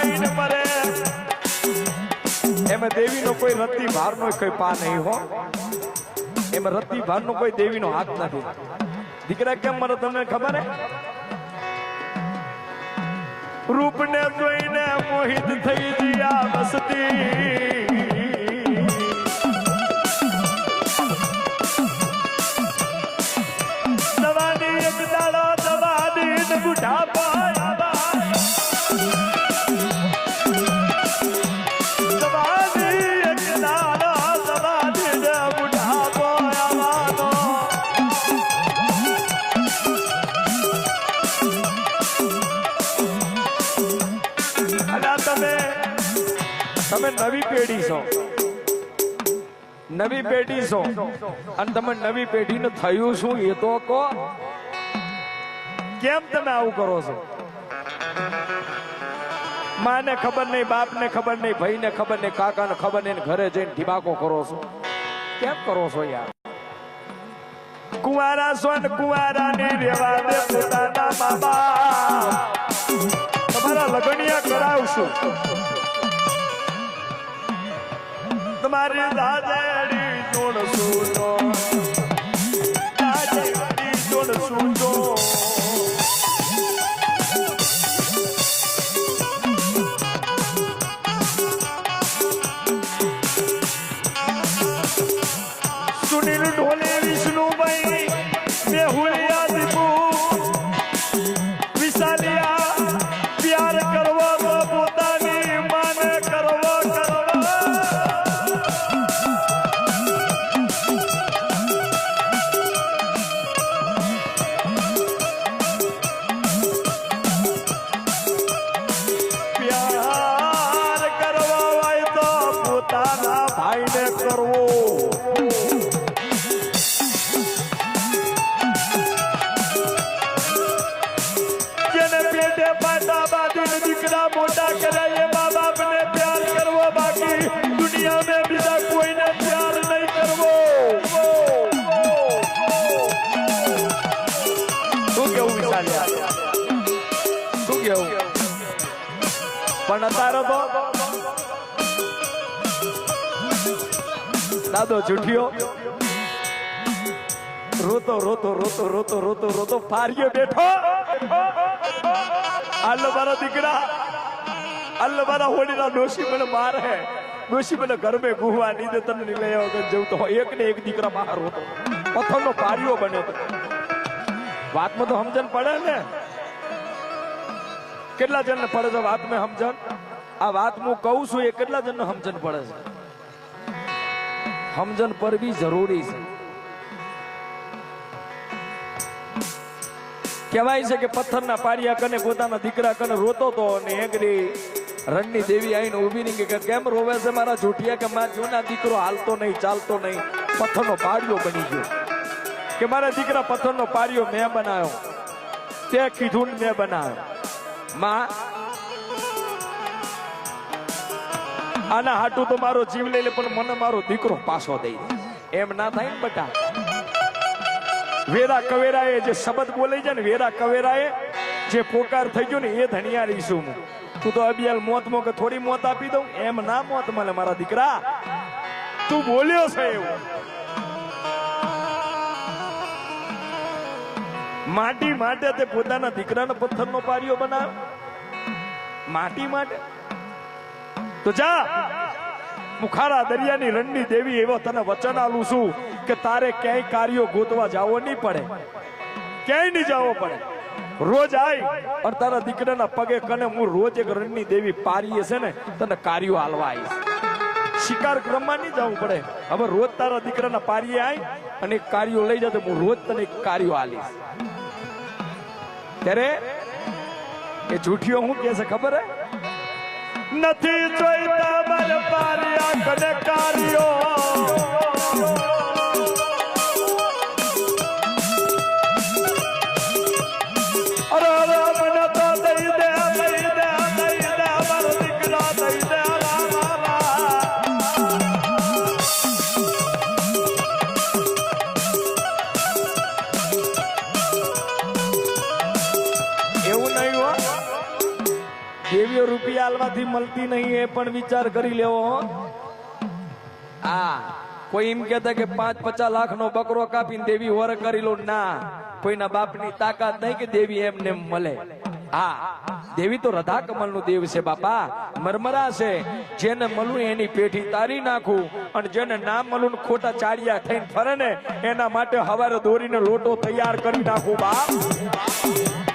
ખાઈને મરે એમાં દેવીનો કોઈ રત્તી ભારનો કોઈ પા નહીં હો એમાં રત્તી ભારનો કોઈ દેવીનો હાથ નથી દીકરા કેમ મરે તમને ખબર હે રૂપને જોઈને મોહિત થઈ ગયા વસતી દવાની એક દાડો દવાની બુઢા તમે નવી પેઢી છો નવી પેઢી છો અને તમે નવી પેઢીને થયું શું એ તો કહો કેમ તમે આવું કરો છો માને ખબર નહીં બાપને ખબર નહીં ભાઈને ખબર નહીં કાકાને ખબર નહીં ઘરે જઈને ઢીબાકો કરો છો કેમ કરો છો યાર કુંવારા છો ને કુંવારાની રેવા દે પોતાના મા બાપ તમારા લગનિયા કરાવશું તમારી દાદાડી જોડ સુનો દાદાડી જોડ સુનો સુનિલ ઢોલે વિષ્ણુભાઈ મેહુલિયા દીપુ વિશાલિયા પ્યાર કરવો તો પોતાની માને કરવો ભાઈને કરવો જેને પેટે પાટા બાંધીને દીકરા મોટા કરે એ મા બાપને પ્યાર કરવો બાકી દુનિયા में બીજા કોઈને પ્યાર નહીં કરવો શું કેવું વિચાર્યા શું કેવું પણ અત્યારે તો દાદો જુઠિયો રોતો રોતો રોતો રોતો રોતો રોતો ફાર્યો બેઠો આલ્લો મારા દીકરા આલ્લો મારા હોડીના ડોશી મને માર હે ડોશી મને ઘર में ગુહવા નહીં દે તને નહીં લઈ વગર જવું તો એક ને એક દીકરા બહાર હોતો પથ્થરનો ફાર્યો બને તો વાતમાં તો સમજણ પડે ને કેટલા જણને પડે છે વાતમાં સમજણ આ વાત હું કહું છું એ કેટલા જણને સમજણ પડે છે સમજણ પર બી જરૂરી છે કહેવાય છે કે પથ્થરના પારિયા કને પોતાના દીકરા કને રોતો તો અને એકરી રણની દેવી આવીને ઊભી નહીં કે કેમ રોવે છે મારા જૂઠિયા કે મારા જૂના દીકરો હાલતો નહીં ચાલતો નહીં પથ્થરનો પારિયો બની ગયો કે મારા દીકરા પથ્થરનો પારિયો મેં બનાવ્યો તે કીધું મેં બનાવ્યો માં આના હાટું તો મારો જીવ લઈ લે પણ મને મારો દીકરો પાછો દઈ દે એમ ના થાય ને બટા વેરા કવેરાએ જે શબ્દ બોલે છે ને વેરા કવેરાએ જે પોકાર થઈ ગયો ને એ ધણિયા રહીશું હું તું તો અબિયાલ મોત મો કે થોડી મોત આપી દઉં એમ ના મોત મળે મારા દીકરા તું બોલ્યો છે એવું માટી માટે તે પોતાના દીકરાનો પથ્થરનો પારિયો બનાવ્યો માટી માટે તો જા મુખારા દરિયાની રણની દેવી એવો તને વચન આલું છું કે તારે ક્યાંય કાર્યો ગોતવા જાવો નહીં પડે ક્યાંય નહીં જાવો પડે રોજ આય અને તારા દીકરાના પગે કને હું રોજ એક રણની દેવી પારીએ છે ને તને કાર્યો હાલવા આવીશ શિકાર ક્રમમાં નહીં જવું પડે હવે રોજ તારા દીકરાના પારીએ આય અને એક કાર્યો લઈ જતો હું રોજ તને એક કાર્યો હાલીશ ત્યારે એ જૂઠિયો હું કે છે ખબર હે નથી જોઈતા મારે પારિયા કને કાર્યો અરે અરે મને તો દઈ દે મારો દીકરા દઈ દે એવું નહીં હો દેવીઓ રૂપિયા આલવાથી મળતી નહીં એ પણ વિચાર કરી લેવો હો. કોઈ એમ કહેતા કે 5-50 લાખ નો બકરો કાપીને દેવી વર કરી લો, ના, કોઈના બાપની તાકાત નહીં કે દેવી એમને મળે. દેવી તો રધા કમલ નું દેવ છે બાપા, મરમરા છે. જેને મળું એની પેઠી તારી નાખું, અને જેને ના મળું ખોટા ચાડિયા થઈને ફરે ને એના માટે હવારે દોરીને લોટો તૈયાર કરી નાખું બાપ.